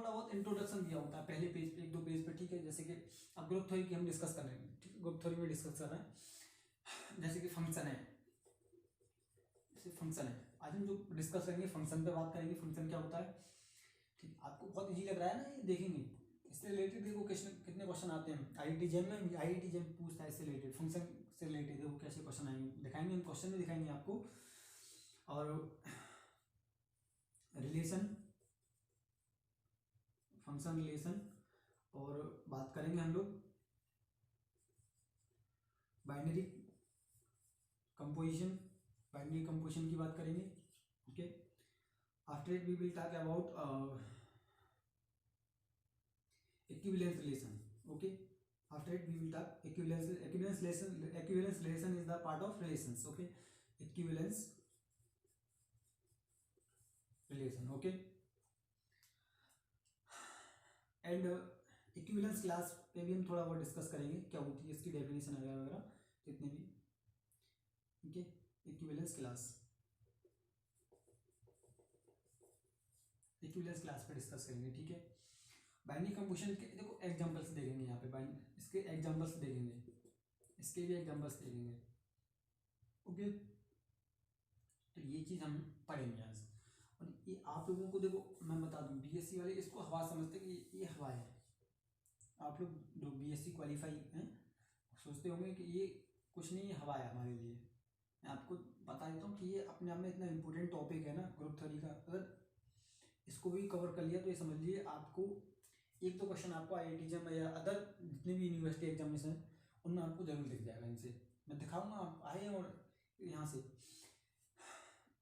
थोड़ा बहुत इंट्रोडक्शन दिया होता है पहले पेज पे, 1-2 पेज पे, ठीक है। जैसे कि अब ग्रुप थ्योरी की हम डिस्कस कर रहे हैं, ठीक है, ग्रुप थ्योरी में डिस्कस कर रहे हैं। जैसे कि फंक्शन है, जैसे फंक्शन है, आज हम जो डिस्कस करेंगे फंक्शन पे बात करेंगे, फंक्शन क्या होता है, ठीक। आपको बहुत इजी लग रहा है ना ये, देखेंगे इससे रिलेटेड देखो क्वेश्चन, कितने क्वेश्चन आते हैं आईआईटी जेम में। आईआईटी जेम पूछता है इससे रिलेटेड, फंक्शन से रिलेटेड, देखो कैसे क्वेश्चन आएंगे, दिखाएंगे हम, क्वेश्चन में दिखाएंगे आपको। और रिलेशन, फंक्शन रिलेशन, और बात करेंगे हम लोग बाइनरी कंपोजिशन, बाइनरी कंपोजिशन की बात करेंगे, okay. After it we will talk about equivalence relation, okay. After it we will talk equivalence relation is the part of relations, okay. Equivalence relation, okay. And equivalence class पे भी हम थोड़ा बहुत discuss करेंगे, क्या होती है इसकी डेफिनेशन वगैरह वगैरह जितने भी, ठीक है। इक्विवेलेंस क्लास पे डिस्कस करेंगे, ठीक है। बाइनरी कंपोजिशन के देखो एग्जांपल्स देखेंगे यहाँ पे, इसके एग्जांपल्स देखेंगे, इसके भी एग्जांपल्स देखेंगे, ओके। तो ये चीज़ हम पढ़ेंगे आज। और ये आप लोगों को देखो मैं बता दूं, बीएससी वाले इसको हवा समझते हैं कि ये हवा है। आप लोग जो बीएससी क्वालिफाई हैं सोचते होंगे कि ये कुछ नहीं, ये हवा है हमारे लिए। मैं आपको बता देता हूँ कि ये अपने आप में इतना इम्पोर्टेंट टॉपिक है ना ग्रुप थ्योरी का, अगर इसको भी कवर कर लिया तो ये समझ लीजिए आपको 1-2 क्वेश्चन आपको आईआईटी जेम या अदर जितने भी यूनिवर्सिटी एग्जामिनेशन उनमें आपको जरूर दिख जाएगा। इनसे मैं दिखाऊंगा, आप आए और यहाँ से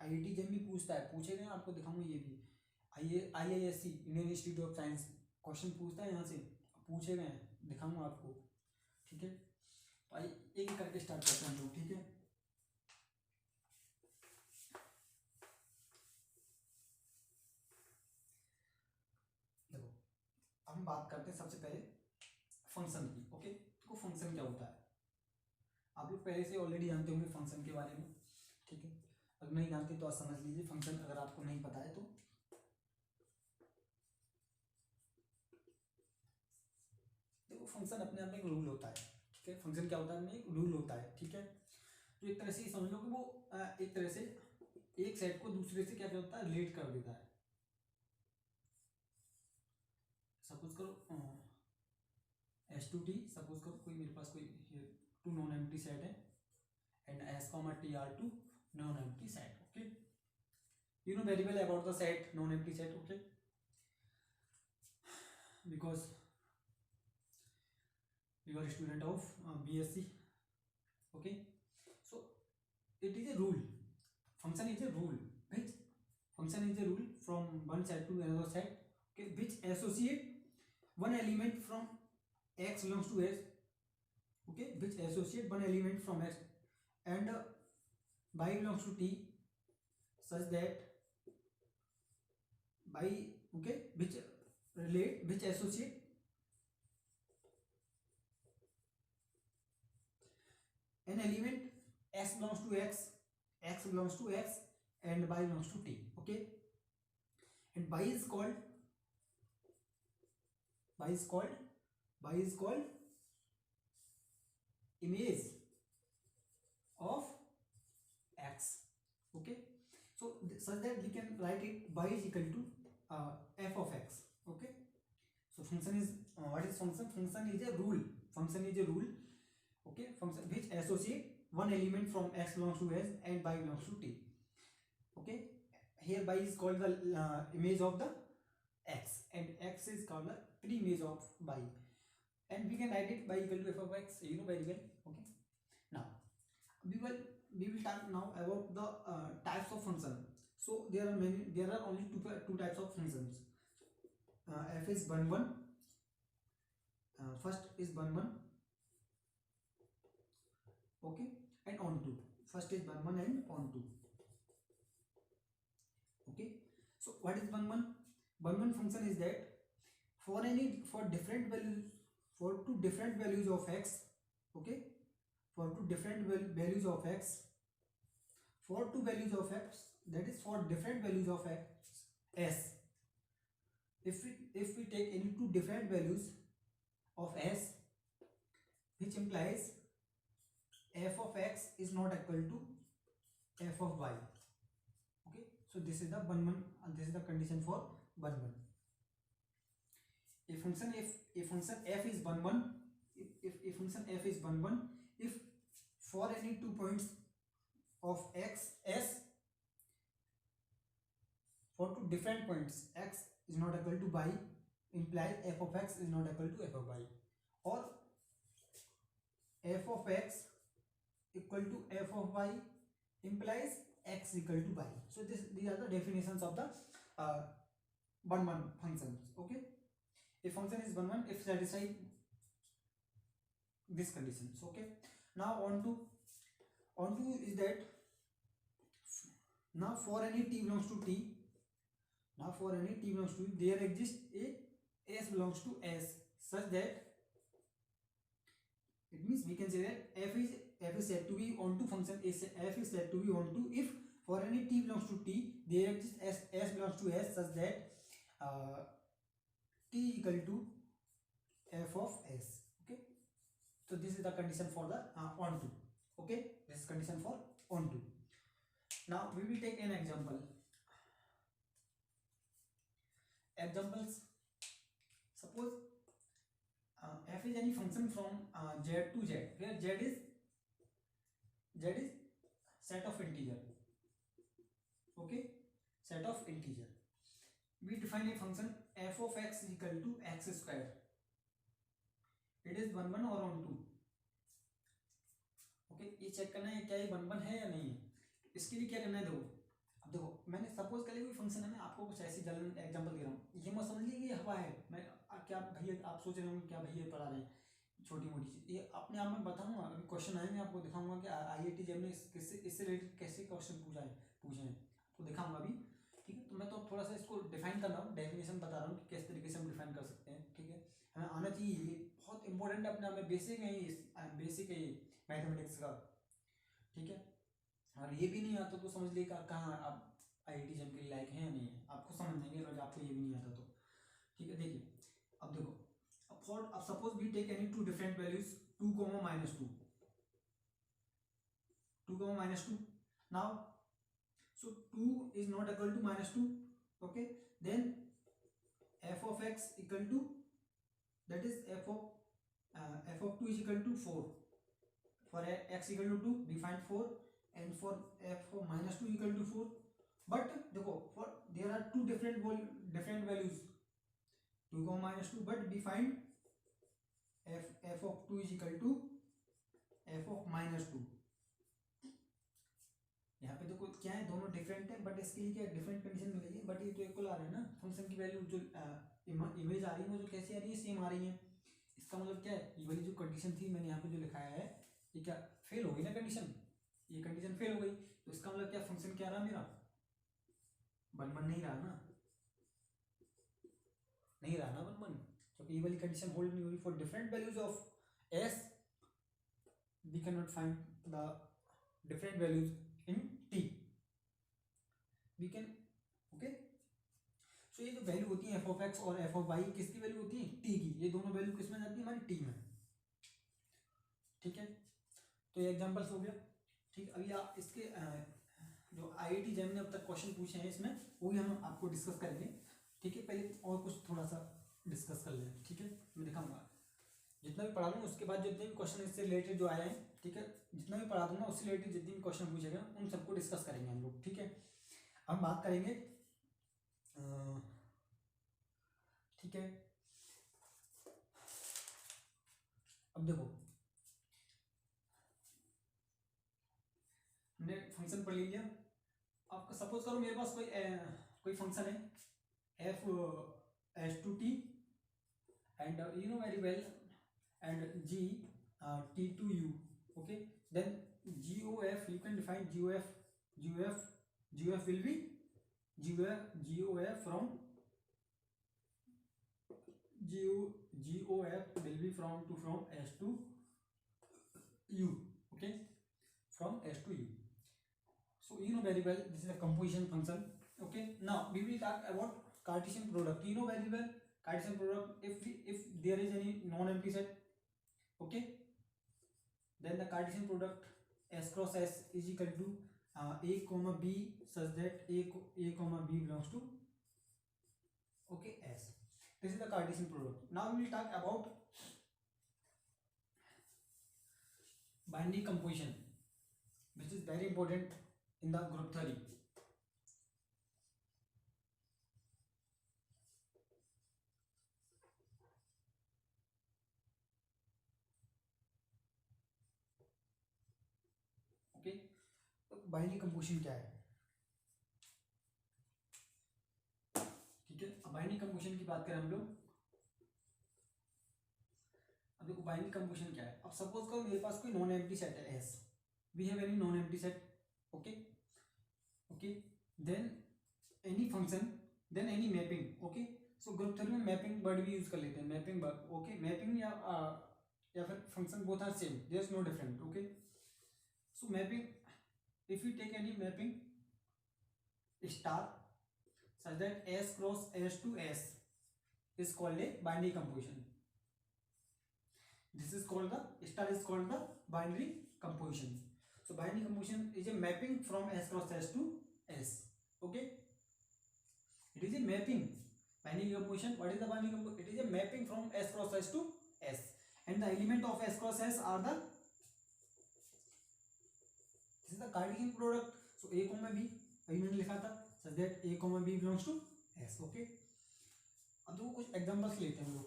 आईआईटी जेम भी पूछता है, पूछे गए आपको दिखाऊंगा। ये भी IISc Indian institute of science question पूछता है, यहाँ से पूछे गए हैं, दिखाऊंगा आपको, ठीक है। तो आइए एक करके स्टार्ट करते हैं हम लोग, ठीक है। देखो हम बात करते हैं सबसे पहले फंक्शन की, ओके। तो फंक्शन क्या होता है आप लोग पहले से ऑलरेडी जानते होंगे फंक्शन के बारे में, ठीक है। अगर नहीं जानते तो आप समझ लीजिए फंक्शन, अगर आपको नहीं पता है तो। देखो फंक्शन अपने आप में एक रूल होता है, ठीक है। फंक्शन क्या होता है, एक रूल होता है, ठीक है। तो एक तरह से समझ लो कि वो एक तरह से एक सेट को दूसरे से क्या करता है, रिलेट कर देता है। सपोज करो S2T, सपोज करो कोई मेरे पास कोई 2 नॉन एम्प्टी सेट है and S, TR2 non empty set, okay. You know very well about the set, non empty set, okay, because you are a student of BSc, okay. So it is a rule, function is a rule, which function is a rule from one set to another set, okay, which associate one element from x belongs to s, okay, which associate one element from x and y belongs to t, such that by, okay, which associate an element x belongs to x, x belongs to x and y belongs to t, okay. And y is called image of x, okay. So such that we can write it y is equal to f of x, okay. So function is what is function? Function is a rule, okay. Function which associate one element from x belongs to s and y belongs to t, okay. Here y is called the image of the x and x is called the pre-image of y, and we can write it y equal to f of x, you know very well, okay. Now we will talk now about the types of function. So there are only two types of functions. F is 1 1, first is 1 1, okay, and on 2, first is 1 1 and on 2, okay. So what is 1 1? 1 1 function is that for different values, for two different values of x, okay, for two different values of x, for two values of x, that is for different values of x s, if we take any two different values of s, which implies f of x is not equal to f of y. Okay, so this is the this is the condition for 1 1. A function f is 1 1, if a function f is 1 1, if for any 2 points of x s, for two different points x is not equal to y, implies f of x is not equal to f of y, or f of x equal to f of y implies x equal to y. So these are the definitions of the 1 1 functions. Okay, a function is 1 1 if satisfied these conditions. Okay, now on to is that now for any t belongs to t, there exists a s belongs to s such that it means we can say that f is said to be onto function f is said to be onto if for any t belongs to t there exists s belongs to s such that t equal to f of s. Okay, so this is the condition for the onto. Okay, this is condition for onto. Now we will take an example. Examples: suppose f is any function from z to z, where z is set of integer. Okay, set of integer. We define a function f of x is equal to x square. It is 1 1 or on 2. Okay, ये check करना है क्या ये 1 1 है या नहीं है. इसके लिए क्या करना है, देखो अब देखो मैंने सपोज कर लिया कोई फंक्शन है, मैं आपको कुछ ऐसी जनरल एग्जांपल दे रहा हूँ, ये मत समझ लीजिए ये हवा है. मैं क्या भैया आप सोच रहे होंगे क्या भैया पढ़ा रहे हैं छोटी मोटी चीज, ये अपने आप में बताऊंगा. अभी क्वेश्चन आएंगे आपको दिखाऊंगा कि IIT जैम ने इससे रिलेटेड कैसे क्वेश्चन पूछे हैं आपको दिखाऊंगा अभी. ठीक है, तो मैं तो थोड़ा सा इसको डिफाइन कर रहा हूँ, डेफिनेशन बता रहा हूँ कि किस तरीके से हम डिफाइन कर सकते हैं. ठीक है, हमें आना चाहिए, ये बहुत इंपॉर्टेंट है अपने आप में, बेसिक है ये मैथमेटिक्स का. ठीक है, और ये भी नहीं आता तो समझ लीजिए कहाँ आप IIT जैम के लायक हैं या नहीं है, आपको समझ जाएंगे अगर आपको ये भी नहीं आता तो. ठीक है, देखिए अब देखो, अब suppose we take any two different values 2, -2, 2, -2. Now so 2 is not equal to -2. Okay, then f of x equal to, that is f of 2 is equal to 4. For x equal to 2 we find 4, and for f of -2 equal to 4. But देखो, for there are two different values 2, -2, but we find f of 2 is equal to f of -2. यहाँ पे देखो क्या है, दोनों different है, but इसके लिए क्या डिफरेंट कंडीशन मिलेगी, बट ये तो इक्वल आ रहा है ना. फंक्शन की वैल्यू जो इमेज आ रही है वो जो कैसी आ रही है, सेम आ रही है. इसका मतलब क्या है, ये वाली जो कंडीशन थी मैंने यहाँ पे जो लिखाया है ये क्या फेल हो गई ना कंडीशन, ये कंडीशन फेल हो गई. तो इसका मतलब क्या, फंक्शन क्या रहा मेरा 1 1 नहीं रहा ना, 1 1, क्योंकि ये वाली कंडीशन होल्ड नहीं हो रही. For different values of s we cannot find the different values in t. we can, okay, so ये जो वैल्यू होती है f of x और f of y, किसकी वैल्यू होती है, t की. ये दोनों वैल्यू किस में जाती है, हमारी t में. ठीक है, तो ये एग्जांपल्स हो गया. ठीक, अभी आप इसके जो IIT जैम ने अब तक क्वेश्चन पूछे हैं इसमें वो भी हम आपको डिस्कस करेंगे. ठीक है, पहले और कुछ थोड़ा सा डिस्कस कर लें. ठीक है, मैं दिखाऊंगा जितना भी पढ़ा दूँ, उसके बाद जितने भी क्वेश्चन इससे रिलेटेड जो आए हैं, ठीक है, जितना भी पढ़ा दूंगा उससे रिलेटेड जितने भी क्वेश्चन पूछे गए उन सबको डिस्कस करेंगे हम लोग. ठीक है, हम बात करेंगे. ठीक है, अब देखो हमने फंक्शन पढ़ लिया. आपका सपोज करो मेरे पास कोई फंक्शन है f s to t and you know very well and g t to u. Okay, then gof, you can define gof will be gof from gof will be from s to u. Okay, from s to u. So you know very well this is a composition function. Okay, now we will talk about Cartesian product, you know very well Cartesian product, if there is any non-empty set, okay, then the Cartesian product S cross S is equal to a comma b such that a comma b belongs to, okay, S. This is the Cartesian product. Now we will talk about binary composition, which is very important in the group theory. Okay, तो binary composition क्या है, ठीक है। अब binary composition की बात करें हम लोग, अब देखो बाइनरी कंपोजिशन क्या है। अब सपोज करो मेरे पास कोई नॉन एम्प्टी सेट है S, we have any non empty set, okay okay, then any function, then any mapping, okay. So group theory में मैपिंग वर्ड भी यूज कर लेते हैं, मैपिंग वर्ड, ओके। मैपिंग या फिर function both are same, there is no different, okay. So mapping, if you take any mapping star such that S cross S to S is called a binary composition. This is called the star is called the binary composition. So binary composition is a mapping from S cross S to S. Okay, it is a mapping. Binary composition. What is the binary composition? It is a mapping from S cross S to S, and the element of S cross S are the, this is the Cartesian product. So a comma b अभी मैंने लिखा था such that a comma b belongs to S. Okay, अब देखो कुछ examples लेते हैं हम लोग,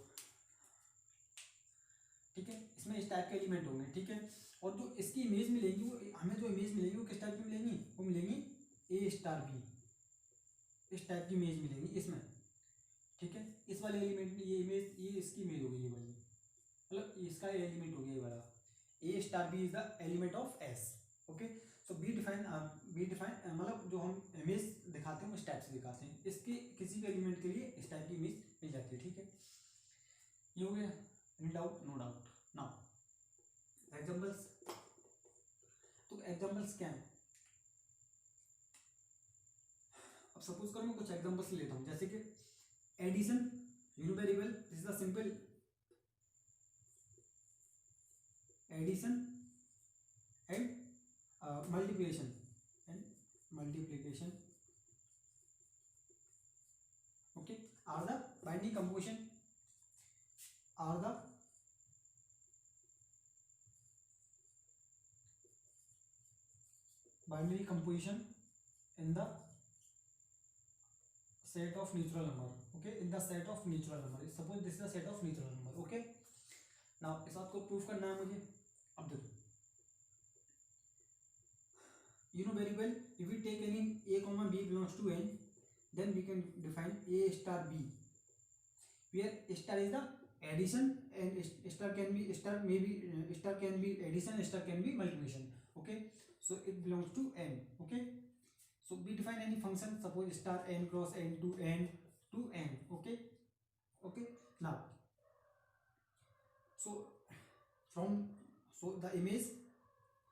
ठीक है। इसमें इस टाइप के एलिमेंट होंगे, ठीक है। और जो इसकी इमेज मिलेगी, वो हमें जो इमेज मिलेगी वो किस टाइप की मिलेंगी, वो मिलेंगी ए स्टार बी, इस टाइप की इमेज मिलेंगी इसमें, ठीक है। इस वाले एलिमेंट में ये इमेज, ये इसकी इमेज होगी, ये वाली मतलब इसका एलिमेंट हो गया ये वाला, A star B is the element of S, okay. So B define मतलब जो हम इमेज दिखाते हैं वो इस टाइप से दिखाते हैं, इसके किसी भी एलिमेंट के लिए इस टाइप की इमेज मिल जाती है, ठीक है। ये हो गया, no doubt, no doubt. Now examples, तो एग्जांपल्स क्या है, अब सपोज करो मैं कुछ एग्जांपल्स लेता हूँ, जैसे कि addition, you know very well, this is the simple addition and multiplication okay are the binary composition, are the binary composition in the set of natural number, okay, in the set of natural number, suppose this is the set of natural number, okay। now इस बात को proof करना है मुझे। अब देखो, you know very well, if we take any a comma b belongs to n, then we can define a star b, where star is the addition and star can be, star may be, star can be addition, star can be multiplication, okay। so it belongs to n, okay। so we define any function, suppose star n cross n to n to n, okay okay। now so from, so the image,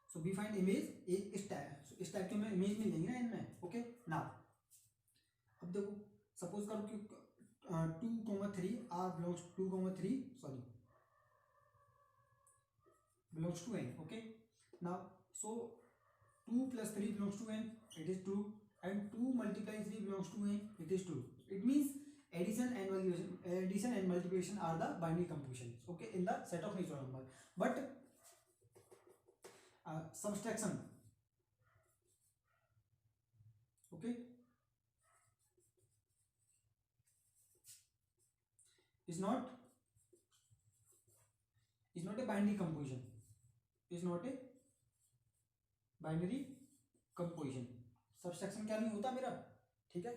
so we find image a star, so इस type के में image मिलेंगे ना इनमें, okay. Now अब देखो, suppose करो कि 2,3 r belongs 2,3 sorry belongs to n, okay। now so 2 plus 3 belongs to n, it is 2, and 2 multiplying 3 belongs to n, it is 2. it means addition and multiplication are the binary compositions, okay, in the set of natural number. But subtraction, okay, is not a binary composition, is not a binary composition। सबस्ट्रैक्शन क्या नहीं होता मेरा, ठीक है,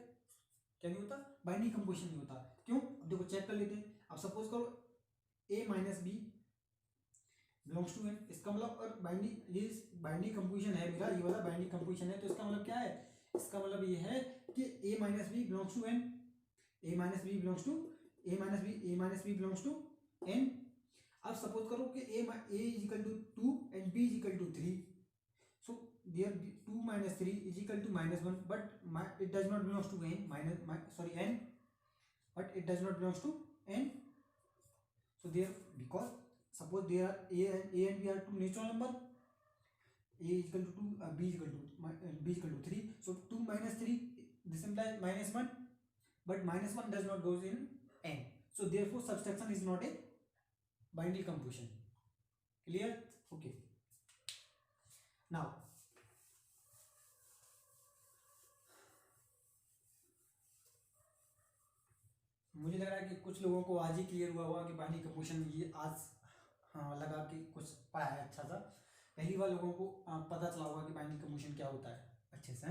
क्या नहीं होता, binary composition नहीं होता। क्यों, अब देखो चेक कर लेते हैं। अब सपोज करो a minus b belongs to n, इसका मतलब, और बाइनरी, ये बाइनरी कंपोजिशन है मेरा, ये वाला बाइनरी कंपोजिशन है, तो इसका मतलब क्या है, इसका मतलब ये है कि a minus b belongs to n, a minus b belongs to belongs to n। अब सपोज करो कि a is equal to 2 and b is equal to 3, so there 2 minus 3 is equal to -1, but it does not belongs to n, n, but it does not belongs to n. So there, because suppose there are a and b are two natural number, a is equal to 2, b is equal to 3. So 2 minus 3, this implies minus 1, but minus 1 does not goes in n. So therefore subtraction is not a binary computation. Clear? Okay. Now मुझे लग रहा है कि कुछ लोगों को आज ही clear हुआ होगा कि बाइनरी कंप्यूटेशन ये आज लगा कि कुछ पढ़ा है अच्छा सा। पहली बार लोगों को पता चला होगा कि बाइनरी कंप्यूटेशन क्या होता है अच्छे से,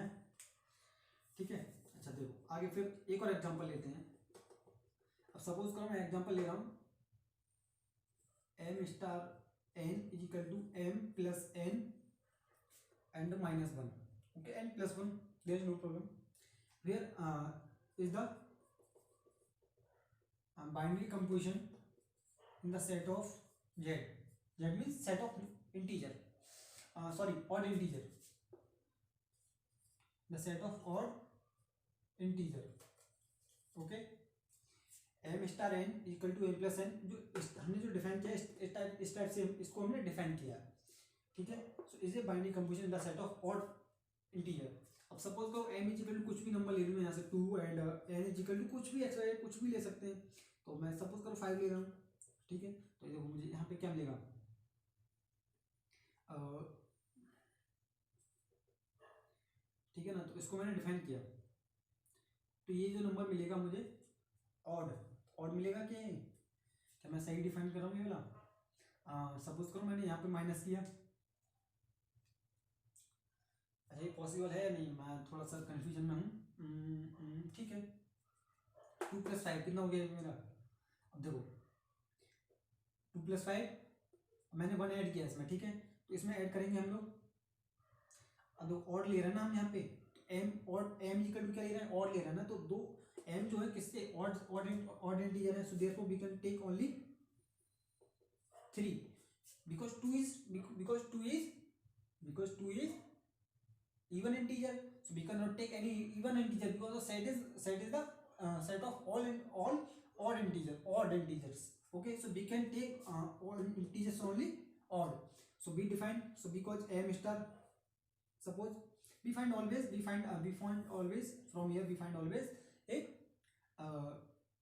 ठीक है। अच्छा देखो आगे फिर एक और एग्जांपल लेते हैं। अब सपोज करो मैं एग्जांपल ले रहा हूँ m star n is equal to m plus n and minus 1, ओके, n plus 1, there is no problem. Where is the binary computation in the set of z. Z means set of integer, odd integer, the set of odd integer, okay। m star n equal to m plus n, जो हमने जो define किया इस type से इसको हमने define किया, ठीक है। So is a binary computation the set of odd integer. अब सपोज करो m इज इक्वल टू कुछ भी नंबर ले लूँ यहाँ से 2 and n is equal to कुछ भी एक्स कुछ भी ले सकते हैं। तो मैं सपोज करो 5 ले रहा हूँ, ठीक है। तो देखो मुझे यहाँ पे क्या मिलेगा, ठीक है ना। तो इसको मैंने डिफाइन किया, तो ये जो नंबर मिलेगा मुझे ऑड मिलेगा क्या मैं सही डिफाइन कर रहा हूँ ये वाला। सपोज करो मैंने यहाँ पे माइनस किया, अच्छा ये पॉसिबल है या नहीं, मैं थोड़ा सा कंफ्यूजन में हूँ, ठीक है। 2 + 5 कितना हो गया मेरा, अब देखो 2 + 5 मैंने 1 ऐड किया इसमें, ठीक है। तो इसमें ऐड करेंगे हम लोग, अब देखो ऑड ले रहे हैं ना हम यहाँ पे, तो m इक्वल टू क्या ले रहे हैं, ऑड ले रहे हैं ना। तो दो m जो है किसके ऑड इंटीजर है, so therefore we can take only 3 because 2 is even integer, so we cannot take any even integer because the set is the set of all odd integers, okay। So we can take all integers only odd, so we define, so because m star, suppose we find always from here we find always a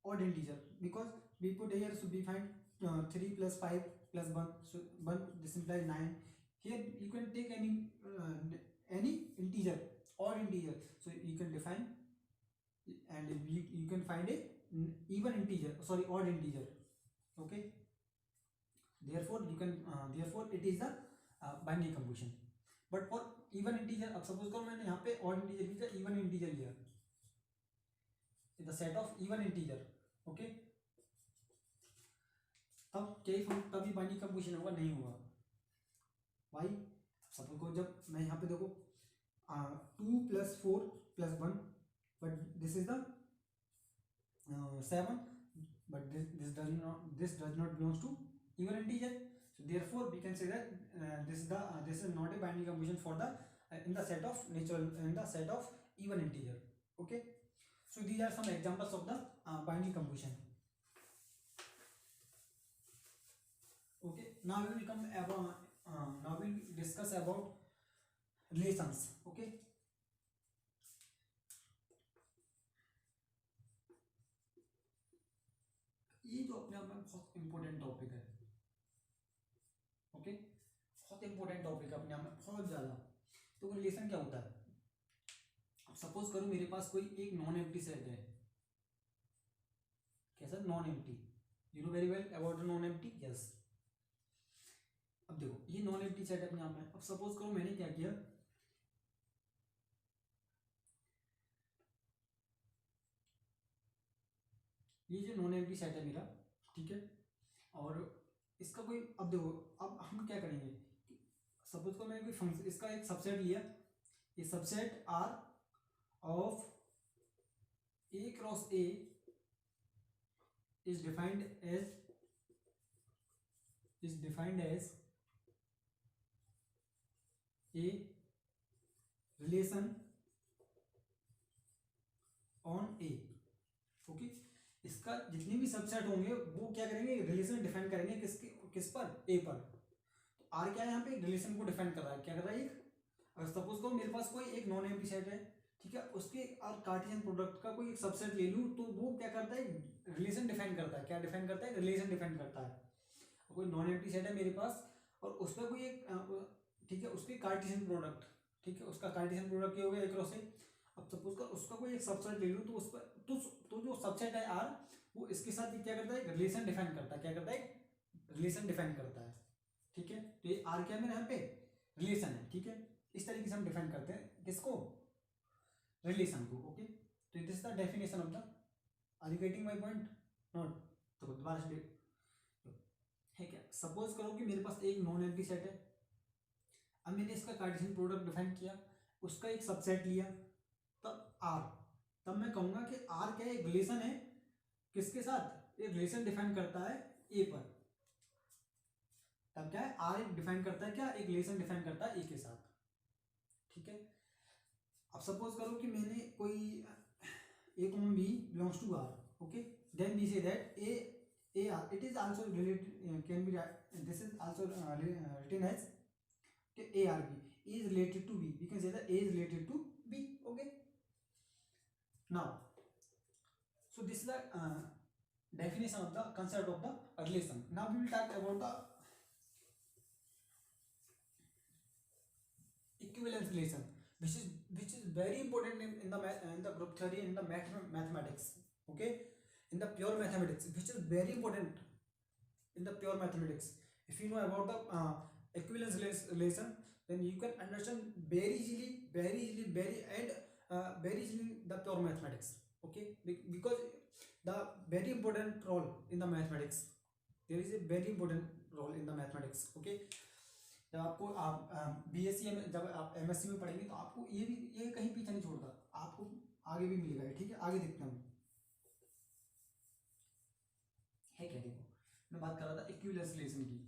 odd integer, because we put here, so we find 3 + 5 + 1, so 1, this implies 9. Here you can take any integer, odd integer, so you can define and you can find a even integer, odd integer, okay। Therefore you can therefore it is the binary computation। but for even integer, अब suppose करो मैंने यहाँ पे odd integer लिया, even integer लिया, the set of even integer, okay। तभी binary computation होगा, नहीं होगा भाई। सपोज को जब मैं यहाँ पे देखो 2 + 4 + 1, but this is the 7, but this does not belongs to even integer, so therefore we can say that this is not a binary computation for the in the set of even integer, okay। so these are some examples of the binary computation, okay। now we will come about now we will discuss about relations, okay। ये जो अपने आप में बहुत important topic है, okay, बहुत important topic है अपने आप में, बहुत ज़्यादा। तो रिलेशन क्या होता है, अब सपोज करो मेरे पास कोई एक नॉन एम्प्टी सेट है, कैसा non empty, you know very well about non empty, yes. अब देखो ये नॉन एम्प्टी सेट अपने आप में, अब सपोज करो मैंने क्या किया, ये जो नॉन एम्प्टी सेट है मेरा, ठीक है, और इसका कोई, अब देखो अब हम क्या करेंगे, सपोज को मैंने कोई फंक्शन, इसका एक सबसेट लिया, ये subset R of A cross A is defined as a relation on A, okay. इसका जितने भी सबसेट होंगे वो क्या करेंगे, रिलेशन डिफाइन करेंगे किस पर, ए पर। तो आर क्या है यहाँ पे, रिलेशन को डिफाइन कर रहा है, क्या कर रहा है, एक अगर सपोज करो मेरे पास कोई एक नॉन एम्प्टी सेट है, ठीक है, उसके और कार्टेशियन प्रोडक्ट का कोई एक सबसेट ले लूँ, तो वो क्या करता है, रिलेशन डिफाइन करता है, क्या डिफाइन करता है, रिलेशन डिफाइन करता है। कोई नॉन एम्प्टी सेट है मेरे पास और उस पर कोई एक ठीक है उसके कार्टेशियन प्रोडक्ट, ठीक है, उसका कार्टेशियन प्रोडक्ट क्या हो गया, एक रो से। अब सपोज कर उसका कोई एक सबसेट ले लूँ, तो उस पर तो जो सबसेट है आर, वो इसके साथ क्या करता है, रिलेशन डिफाइन करता है, क्या करता है, रिलेशन डिफाइन करता है, ठीक है। तो ये आर क्या है मेरे यहाँ पे, रिलेशन है, ठीक है। इस तरीके से हम डिफाइन करते हैं किसको, रिलेशन को, ओके। तो this is the definition of the, are you getting my point, not. तो दोबारा से है क्या, सपोज करो कि मेरे पास एक नॉन एम्प्टी सेट है, अब मैंने इसका कार्टेशियन प्रोडक्ट डिफाइन किया, उसका एक सबसेट लिया, तब आर, तब मैं कहूंगा कि आर क्या है, एक रिलेशन है किसके साथ, एक रिलेशन डिफाइन करता है ए पर। तब क्या है, आर एक डिफाइन करता है क्या, एक रिलेशन डिफाइन करता है ए के साथ, ठीक है। अब सपोज करो कि मैंने कोई A comma B belongs to R, okay, then we say that A R it is also related, can be, this is also written as a r b is related to b, we can say that a is related to b, okay. Now so this is the definition of the concept of the relation. Now we will talk about the equivalence relation, which is very important in the group theory, in the mathematics, okay, in the pure mathematics, which is very important in the pure mathematics. If you know about the equivalence relation, then you can understand very easily very easily the pure mathematics, okay. Because the very important role in the mathematics, there is a very important role in the mathematics, okay. जब आपको आप BSc में, जब आप MSc में पढ़ेंगे, तो आपको ये कहीं पीछे नहीं छोड़ता, आपको आगे भी मिलेगा, ठीक है। आगे देखते हैं है क्या, देखो मैं बात कर रहा था इक्विवेलेंस रिलेशन की।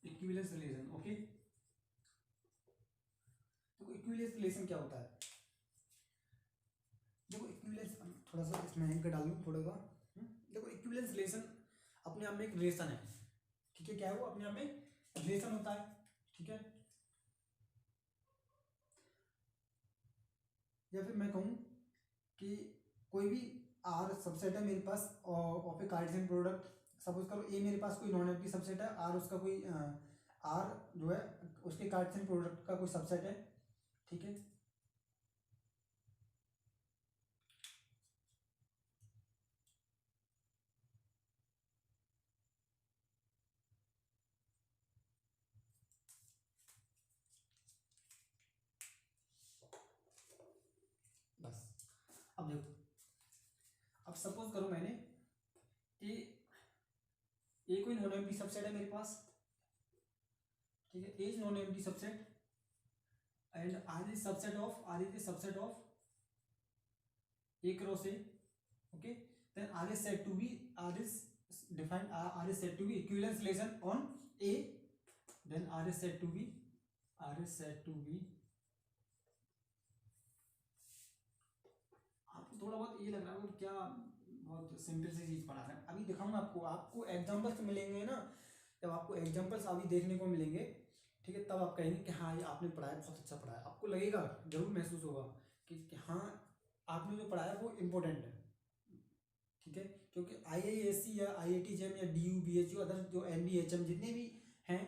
Equivalence relation, okay. देखो इक्विवेलेंस रिलेशन क्या होता है, देखो इक्विवेलेंस, थोड़ा सा इसमें हिंट डाल दूं थोड़ा सा। देखो इक्विवेलेंस रिलेशन अपने आप में एक रिलेशन है, ठीक है, क्या है वो, अपने आप में रिलेशन होता है, ठीक है। या फिर मैं कहूँ कि कोई भी आर सबसेट है मेरे पास of A Cartesian product, suppose करो ए मेरे पास कोई नॉन एम्प्टी सबसेट है, आर उसका कोई आर जो है उसके कार्टेशियन प्रोडक्ट का कोई सबसेट है, ठीक है। बस अब देखो, अब सपोज करो मैंने ए कोई नॉन एम्प्टी सबसेट है मेरे पास, ठीक है, A is non empty subset and R is subset of A cross A, okay. Then R is said to be, R is defined, R is said to be equivalence relation on A, then R is said to be आपको थोड़ा बहुत ये लग रहा है क्या बहुत simple सी चीज पढ़ा रहे हैं, अभी दिखाऊंगा आपको एग्जांपल्स मिलेंगे ना, जब आपको एग्जांपल्स अभी देखने को मिलेंगे, ठीक है, तब आप कहेंगे कि हाँ ये आपने पढ़ाया बहुत अच्छा पढ़ाया, आपको लगेगा, जरूर महसूस होगा कि हाँ आपने जो पढ़ाया वो इम्पोर्टेंट है, ठीक है। क्योंकि IISc या IIT JEM या DU BHU अदर जो NBHM जितने भी हैं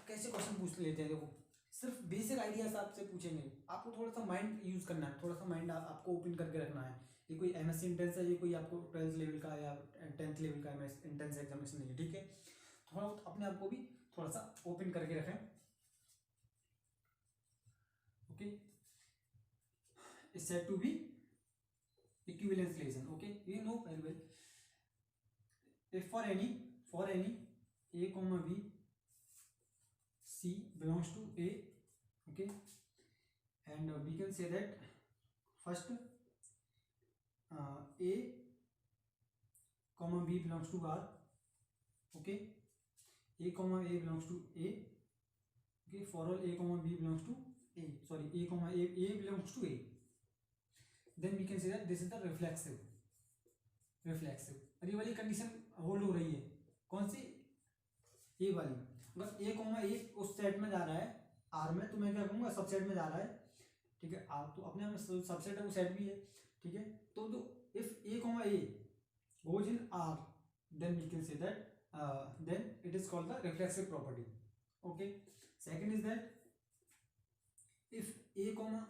कैसे क्वेश्चन पूछ लेते हैं, देखो सिर्फ बेसिक आइडियाज आपसे पूछेंगे, आपको थोड़ा सा माइंड यूज करना है, थोड़ा सा माइंड आपको ओपन करके रखना है। ये कोई MSc इंटेंस है, ये कोई आपको 12th लेवल का या 10th लेवल का इंटेंस एग्जामिनेशन नहीं है, ठीक है। थोड़ा अपने आप को भी थोड़ा सा ओपन करके रखें, okay. Is said to be equivalence relation, okay, you know very well. If for any a comma b c belongs to a, okay, and we can say that first a comma b belongs to r, okay, a comma a belongs to a, okay, for all a comma b belongs to A belongs to A, then we can say that this is the reflexive. और ये वाली condition hold हो रही है, कौन सी, ए वाली। अगर ए comma ए उस सेट में जा रहा है आर में, तो मैं क्या कहूँगा सबसेट में जा रहा है, ठीक है। आर तो अपने आप में सबसेट है, वो सेट भी है, ठीक है। तो if A comma A goes in R, then we can say that then it is called the reflexive property. Okay, second is that if A comma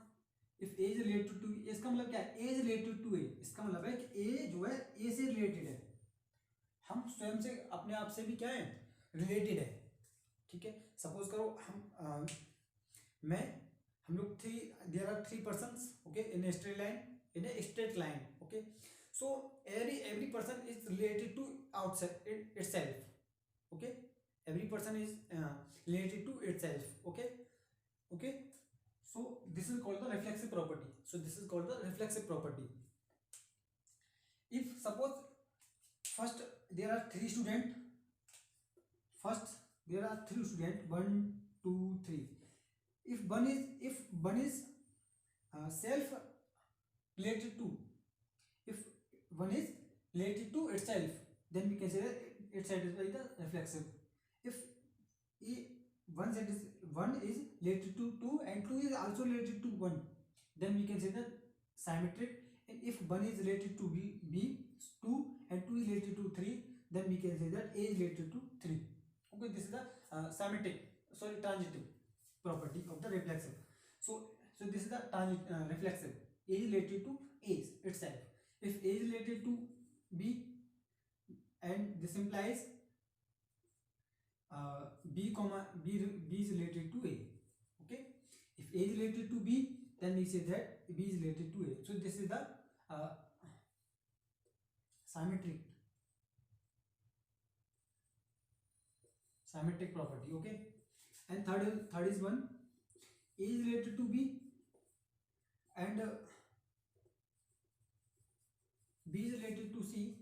if A is related to, इसका मतलब क्या है, A is related to A, इसका मतलब है कि A जो है A से रिलेटेड है, हम स्वयं से अपने आप से भी क्या है, रिलेटेड है, ठीक है। सपोज करो हम लोग there are three persons, okay, in a straight line, in a straight line, okay. So every person is related to outside itself, okay, every person is related to itself, okay. So this is called the reflexive property. If suppose first there are three students, 1 2 3, if one is self related to, if one is related to itself, then we can say that it satisfies the reflexive. If one is related to 2 and 2 is also related to 1, then we can say that symmetric. And if 1 is related to b 2 and 2 is related to 3, then we can say that A is related to 3. Okay, this is the transitive property of the reflexive. So this is the reflexive. A is related to A itself. If A is related to B, and this implies B is related to A, okay. If A is related to B, then we say that B is related to A. So this is the symmetric property, okay. And third is one, A is related to B and B is related to C,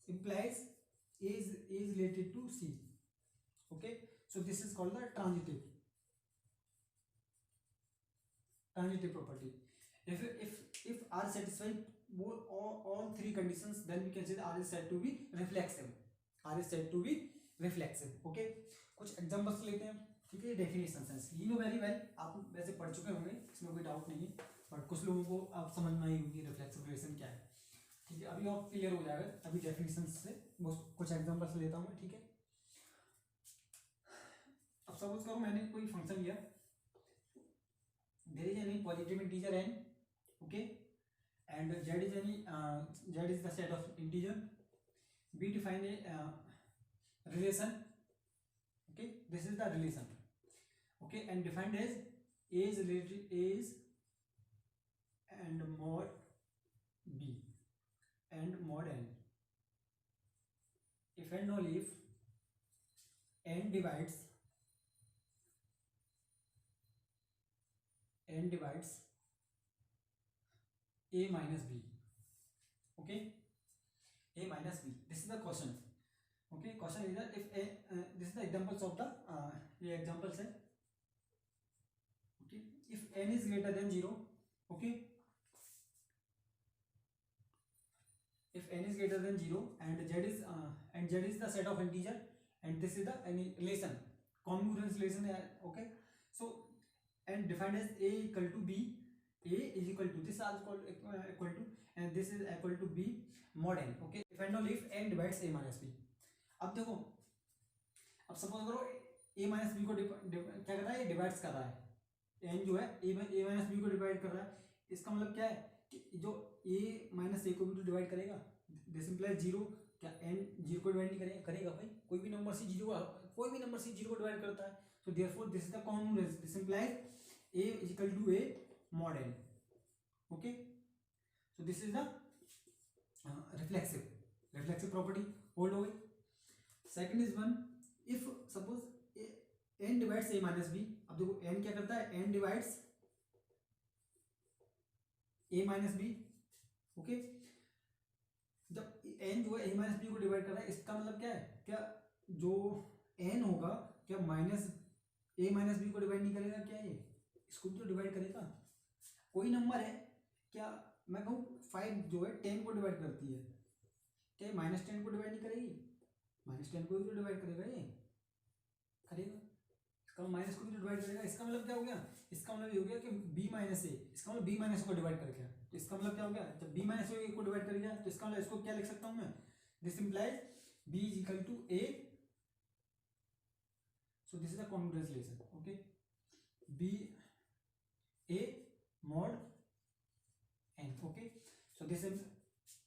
implies A is related to C, okay. So this is called the transitive property. If R satisfies all three conditions, then we can say that R is said to be reflexive. Okay, कुछ examples लेते हैं, ठीक है। Definition है, you know very well, आप वैसे पढ़ चुके होंगे, इसमें कोई डाउट नहीं है, बट कुछ लोगों को आप समझ में आई होगी रिफ्लेक्सिव रिलेशन क्या है, ठीक है। अभी और क्लियर हो जाएगा, अभी डेफिनेशन से कुछ एग्जांपल्स लेता हूँ मैं, ठीक है। अब सपोज करो मैंने कोई फंक्शन लिया, there is any positive integer n, okay, and z is the set of integer, we define a relation, okay, this is the relation, okay, and defined as A is related is and mod B and mod n, if and only if n divides A minus B, okay, A minus B. This is the question. Okay, question is that if A, this is the examples of the ये examples है. Okay, if n is greater than 0, okay, if n is greater than 0 and z is the set of integer and this is the any relation, congruence relation है, okay. So and defined as A equal to B, A is equal to this also equal to and this is equal to B mod n, okay. If and only if n divides A minus B. अब देखो, अब suppose करो A minus B को क्या कर रहा है, ये डिवाइड्स कर रहा है, n जो है A minus B को डिवाइड कर रहा है, इसका मतलब क्या है कि जो A minus A को भी तो डिवाइड करेगा, दिस इंप्लाइज 0, क्या n 0 को डिवाइड नहीं करेगा भाई, कोई भी नंबर C 0 को डिवाइड करता है, so therefore this is the congruence, this implies A is equal to A mod n, okay. So this is the reflexive property, hold हो गई. Second is one, if suppose n divides A minus B, अब देखो n क्या करता है, n divides A minus B, okay. जब n जो है A minus B को डिवाइड कर रहा है, इसका मतलब क्या है, क्या जो n होगा क्या माइनस ए माइनस बी को डिवाइड नहीं करेगा क्या ये? इसको भी तो डिवाइड करेगा। कोई नंबर है क्या, मैं कहूँ 5 जो है 10 को डिवाइड करती है, क्या -10 को डिवाइड नहीं करेगी? -10 को भी तो डिवाइड करेगा ये, करेगा। इसका माइनस को भी तो डिवाइड करेगा। इसका मतलब क्या हो गया? इसका मतलब ये हो गया कि b माइनस ए, इसका मतलब b माइनस को डिवाइड कर गया। तो इसका मतलब क्या हो गया? जब b माइनस ए को डिवाइड कर गया तो इसका मतलब इसको क्या लिख सकता हूँ मैं? This implies b is equal to a, so this is the congruence relation, okay, b a mod n, okay, so this is,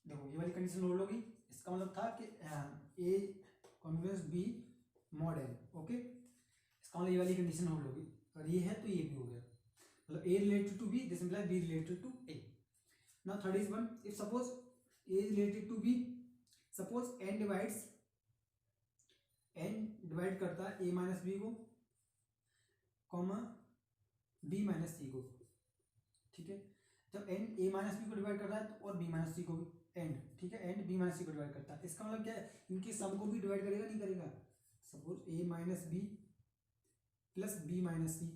देखो ये वाली कंडीशन रोल होगी। इसका मतलब था कि a congruence b mod n, okay, इसका मतलब ये वाली कंडीशन होल्ड होगी। और ये है तो ये भी हो गया, मतलब a related to b, this implies b related to a। Now third is one, if suppose a is related to b, suppose n divide करता है a माइनस बी को, कॉमा b माइनस सी को, ठीक है। जब n a minus b को divide करता है तो और b माइनस सी को भी, एंड, ठीक है, एंड b माइनस सी को डिवाइड करता है। इसका मतलब क्या है? इनकी सम को भी डिवाइड करेगा, नहीं करेगा? Suppose a minus B plus b minus C,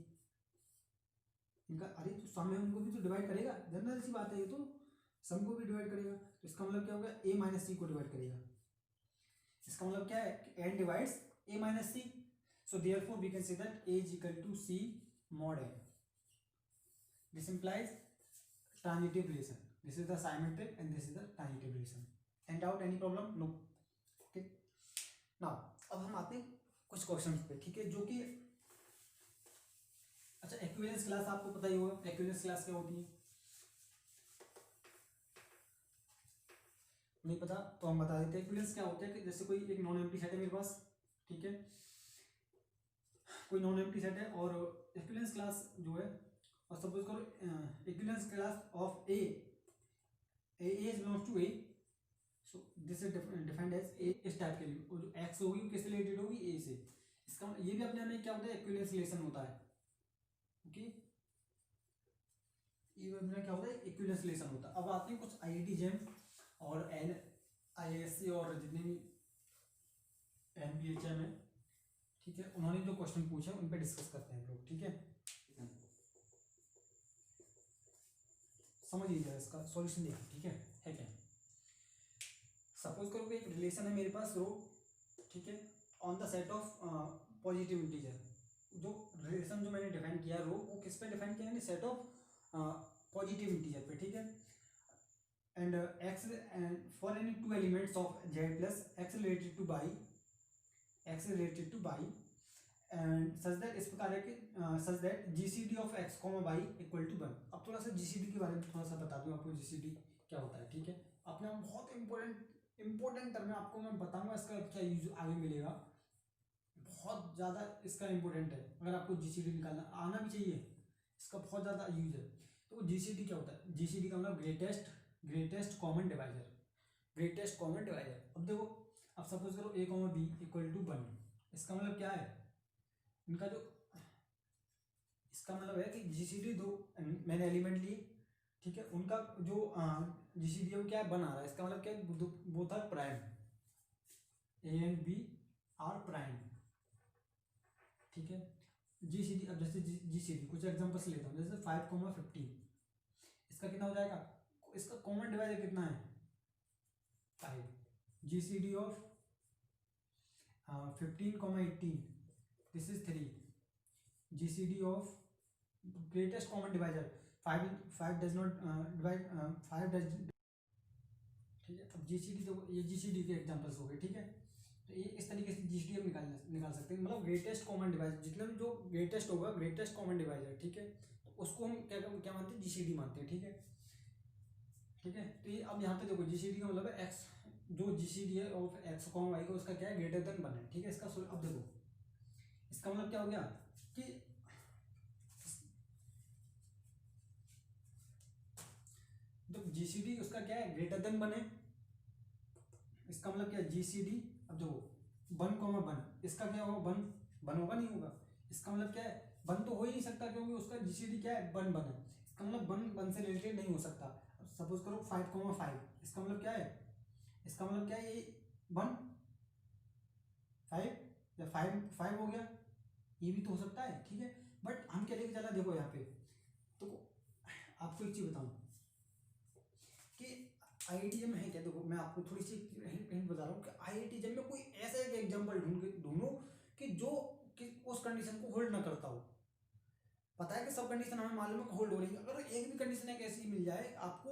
इनका अरे जो सम है उनको भी तो डिवाइड करेगा, जनरल सी बात है ये तो, सम को भी डिवाइड करेगा। तो इसका मतलब क्या होगा? a माइनस सी को डिवाइड करेगा। इसका मतलब क्या है? n divides a minus c, so therefore we can say that a is equal to c mod n. This implies transitive relation. This is the symmetric and this is the transitive relation. Any doubt, any problem? No. Okay. Now अब हम आते हैं कुछ questions पे, ठीक है, जो कि अच्छा इक्विवेलेंस क्लास आपको पता ही होगा। इक्विवेलेंस क्लास क्या होती है? नहीं पता तो हम बता देते हैं। इक्विवेलेंस क्या होता है कि जैसे कोई एक नॉन एम्प्टी सेट है मेरे पास, ठीक है, कोई नॉन एम्प्टी सेट है और इक्विवेलेंस क्लास जो है, और सपोज करो equivalence class of a is belongs to a, so this is defined as a इस टाइप के लिए, और जो एक्स होगी वो किससे रिलेटेड होगी? ए से। इसका ये भी अपने में क्या होता है? इक्विवेलेंस रिलेशन होता है, ओके, ये अपने क्या होता है? इक्विवेलेंस रिलेशन होता है। अब आते हैं कुछ आईआईटी जेम और एन आईएससी और जितने भी एनबीएचएम है, ठीक है, उन्होंने जो क्वेश्चन पूछे उन पे डिस्कस करते हैं लोग, ठीक है, समझ लीजिए इसका सॉल्यूशन देखिए, ठीक है क्या? सपोज करो कि एक रिलेशन है मेरे पास रो, ठीक है, on the set of positive integer. जो रिलेशन जो मैंने डिफाइन किया रो, वो किस पे डिफाइन किया मैंने? सेट ऑफ पॉजिटिव इंटीजर पे, ठीक है, and x and for any two elements of z plus x related to y, x related to y, and such that, इस प्रकार है कि such that GCD of x comma y equal to 1। अब थोड़ा सा जीसीडी के बारे में थोड़ा सा बता दूं आपको, जीसीडी क्या होता है, ठीक है। अपने बहुत इंपॉर्टेंट टर्म है, आपको मैं बताऊंगा इसका क्या यूज आगे मिलेगा, बहुत ज़्यादा इसका इंपॉर्टेंट है। अगर आपको जीसीडी निकालना आना भी चाहिए, इसका बहुत ज़्यादा यूज है। तो जीसीडी क्या होता है? जीसीडी का मतलब greatest common divisor, greatest common divisor. अब देखो, अब सपोज करो a comma b equal to 1, इसका मतलब क्या है? इनका जो, इसका मतलब है कि जीसीडी दो मैंने एलिमेंट लिए, ठीक है, उनका जो जीसीडी है वो क्या है? 1 आ रहा है। इसका मतलब क्या है? Both are prime, A and B are prime, ठीक है। जीसीडी, अब जैसे जीसीडी कुछ एग्जांपल्स लेता हूँ, जैसे 5,15, इसका कितना हो जाएगा? इसका कॉमन डिवाइजर कितना है? 5। GCD of 15,18, this is 3। GCD of greatest common divisor 5 does not divide 5 does, ठीक है। अब जीसीडी, तो ये जीसीडी के एग्जांपल्स हो गए, ठीक है। तो ये इस तरीके से जीसीडी हम निकाल सकते हैं, मतलब ग्रेटेस्ट कॉमन डिवाइजर, जितने भी जो ग्रेटेस्ट होगा, ग्रेटेस्ट कॉमन डिवाइजर, ठीक है, तो उसको हम क्या मानते हैं? जीसीडी मानते हैं, ठीक है, ठीक है। तो ये अब यहाँ पे देखो, जीसीडी का मतलब है एक्स, जो जीसीडी है ऑफ एक्स कॉमा वाई का, उसका क्या है? ग्रेटर देन 1 है, ठीक है। इसका अब देखो, इसका मतलब क्या हो गया कि जब जीसीडी उसका क्या है? ग्रेटर देन 1 है। इसका मतलब क्या है? जीसीडी, अब देखो 1,1, इसका क्या होगा? 1 होगा, नहीं होगा? इसका मतलब क्या है? 1 तो हो ही नहीं सकता, क्योंकि उसका जीसीडी क्या है? 1 है। इसका मतलब 1 से रिलेटेड नहीं हो सकता। अब सपोज करो 5,5, इसका मतलब क्या है? इसका मतलब क्या है? ये 1 5 या 5 हो गया, ये भी तो हो सकता है, ठीक है। बट हम क्या लेके चला, देखो यहाँ पे तो आपको एक चीज बताऊं कि आईआईटी में है क्या, देखो मैं आपको थोड़ी सी हिंट बता रहा हूँ कि आईआईटी में कोई ऐसा एक एग्जाम्पल ढूंढो कि जो कि उस कंडीशन को होल्ड ना करता हो। पता है कि सब कंडीशन हमें मालूम है होल्ड हो रही है, अगर एक भी कंडीशन एक ऐसी मिल जाए आपको,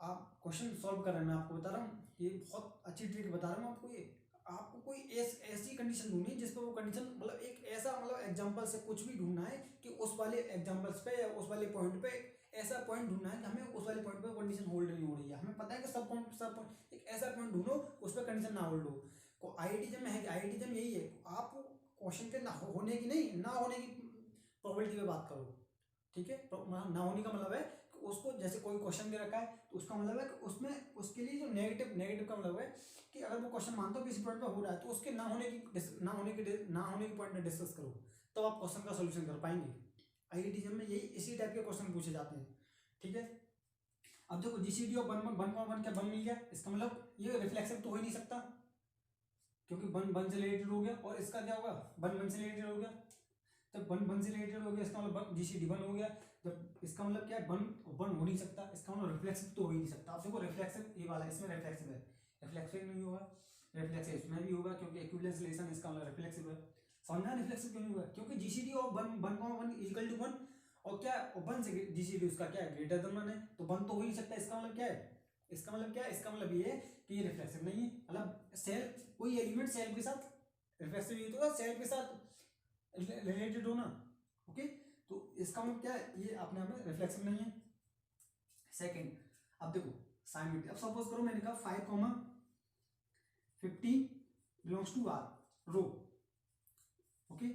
आप क्वेश्चन सॉल्व कर रहे हैं, मैं आपको बता रहा हूँ, ये बहुत अच्छी ट्रिक बता रहा हूँ आपको। ये आपको कोई ऐसी कंडीशन ढूंढनी है जिसपे वो कंडीशन, मतलब एक ऐसा, मतलब एग्जांपल से कुछ भी ढूंढना है कि उस वाले एग्जांपल्स पे या उस वाले पॉइंट पे ऐसा पॉइंट ढूंढना है कि हमें उस वाले पॉइंट पे कंडीशन होल्ड नहीं हो रही है। हमें पता है कि सब पॉइंट एक ऐसा पॉइंट ढूंढो उस पर कंडीशन ना होल्ड हो। आईआईटी में है कि आईआईटी में यही है, आप क्वेश्चन के ना होने की नहीं, ना होने की प्रोबेबिलिटी पे बात करो, ठीक है। ना होने का मतलब है कि उसको, जैसे कोई क्वेश्चन दे रखा है तो उसका मतलब है कि उसमें उसके लिए जो नेगेटिव का मतलब है कि अगर वो क्वेश्चन मानता हो किसी पॉइंट पे हो रहा है तो उसके ना होने की पॉइंट पे डिस्कस करो, तब आप क्वेश्चन का सोल्यूशन कर पाएंगे। आईआईटी में यही इसी टाइप के क्वेश्चन पूछे जाते हैं, ठीक है। अब देखो जीसीडी ऑफ वन क्या वन मिल गया, इसका मतलब ये रिफ्लेक्सिव तो हो ही नहीं सकता क्योंकि वन से रिलेटेड हो गया, और इसका क्या होगा, वन से रिलेटेड हो गया। जब वन से रिलेटेड हो गया इसका मतलब जीसीडी वन हो गया। जब इसका मतलब क्या है, वन हो नहीं सकता, इसका मतलब रिफ्लेक्सिव तो हो ही नहीं सकता। अब देखो रिफ्लेक्सिव ये वाला, इसमें रिफ्लेक्सिव है, रिफ्लेक्सिव नहीं होगा, रिफ्लेक्सिव इसमें भी होगा क्योंकि इक्विवेलेंस रिलेशन, इसका मतलब रिफ्लेक्सिव है। समझना रिफ्लेक्सिव क्यों नहीं हुआ, क्योंकि GCD of one equal to one, और क्या वन से जीसीडी उसका क्या है, ग्रेटर देन वन है, तो वन तो हो ही नहीं सकता। इसका मतलब क्या है, इसका मतलब क्या है, इसका मतलब ये है कि ये रिफ्लेक्सिव नहीं है। मतलब सेल, कोई एलिमेंट सेल के साथ रिफ्लेक्सिव, ये तो सेल के साथ रिलेटेड होना, ओके। तो इसका मतलब क्या है, ये अपने आप में रिफ्लेक्सिव नहीं है। सेकंड, अब देखो साइमेट्री, अब सपोज करो मैंने कहा 5,15 belongs to R row, okay,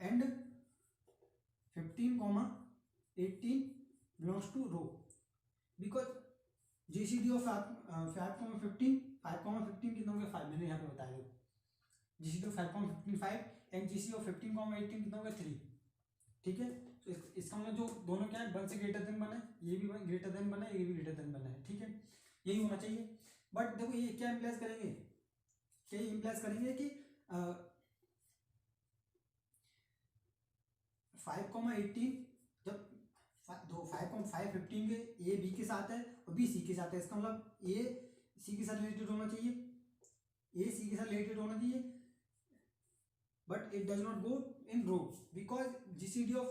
and 15,18 belongs to row, because GCD of 5,15 कितना हो गया 5, मैंने यहाँ पे बताया। GCD of 5,15 5 and GC of 15,18 कितना हो गया 3, ठीक है। तो इसका मतलब जो दोनों क्या है, वन से ग्रेटर देन बना है, ये भी ग्रेटर देन बना है, ये भी ग्रेटर देन बना है, ठीक है, यही होना चाहिए। बट देखो ये क्या इम्प्लाइज करेंगे, क्या इम्प्लाइज करेंगे कि 5,18 जब 5,15 के ए बी के साथ है और बी सी के साथ है, इसका मतलब ए सी के साथ रिलेटेड होना चाहिए, ए सी के साथ रिलेटेड होना चाहिए, but it does not go in row because GCD of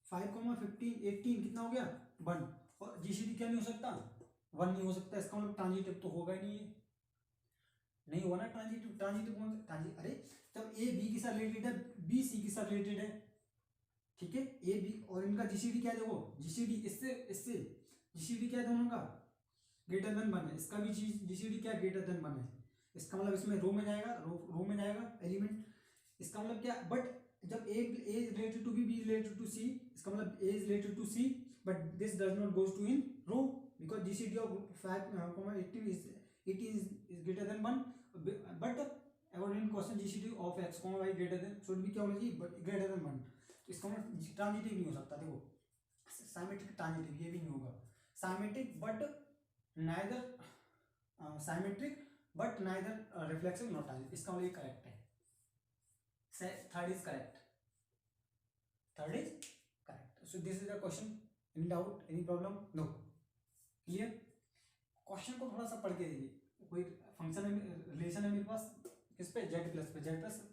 5,15 18 कितना हो गया 1, और जीसीडी क्या नहीं हो सकता, 1 नहीं हो सकता। इसका मतलब ट्रांजिटिव तो होगा ही नहीं, नहीं होगा ना ट्रांजिटिव। अरे जब ए बी के साथ रिलेटेड है, बी सी के साथ रिलेटेड है, ठीक है, ए बी, और इनका जीसीडी क्या है, देखो जीसीडी इससे इससे जीसीडी क्या है दोनों का, ग्रेटर देन 1 है, इसका भी जीसीडी क्या ग्रेटर देन 1 है। इसका मतलब इसमें रो में जाएगा, रो में जाएगा एलिमेंट। इसका मतलब क्या, बट जब A is related to B related to C, इसका मतलब A is related to C, but this does not goes to in row because GCD of 5,18 is greater than 1, but according to question GCD of x, y greater than should be क्या होना चाहिए, greater than 1। तो इसका मतलब transitive नहीं हो सकता। देखो साइमेट्रिक ट्रांजिटिव ये भी नहीं होगा, symmetric but neither symmetric but neither reflexive not transitive, इसका मतलब करेक्ट है। Third is correct, third is correct. So this is the question, any doubt, any problem, no, clear. Question को थोड़ा सा पढ़ के देखिए, कोई फंक्शन है, रिलेशन है मेरे पास किस पे, Z plus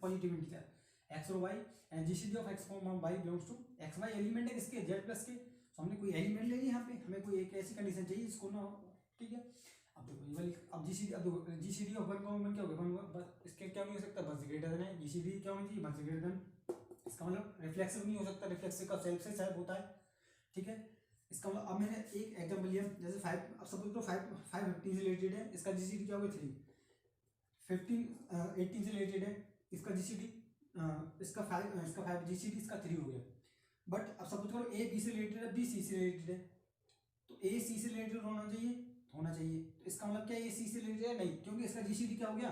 positive integer X और Y, and GCD of X Y belongs to X Y, element है किसके, जेड प्लस के। तो हमने कोई एलिमेंट ले लिया यहाँ पे, हमें कोई एक ऐसी कंडीशन चाहिए जिसको ना हो, ठीक है। अब देखो ये वाली, अब जीसीडी, अब देखो जीसीडी ऑफ 1,1 क्या हो गया, इसके क्या नहीं हो सकता, 1 से ग्रेटर देन है, जीसीडी क्या होनी चाहिए 1 से ग्रेटर देन। इसका मतलब रिफ्लेक्सिव नहीं हो सकता, रिफ्लेक्सिव का सेल्फ से सेल्फ होता है, ठीक है। इसका मतलब अब मैंने एक एग्जांपल लिया, जैसे 5, अब सपोज करो 5,15 से रिलेटेड है, इसका जीसीडी क्या होगा 3, 18 से रिलेटेड है, इसका जीसीडी इसका 5 जीसीडी इसका 3 हो गया। बट अब सपोज करो ए बी से रिलेटेड है, बी सी से रिलेटेड है, तो ए सी से रिलेटेड होना चाहिए, तो इसका मतलब क्या है, ए सी से रिलेटेड है नहीं, क्योंकि इसका जीसीडी क्या हो गया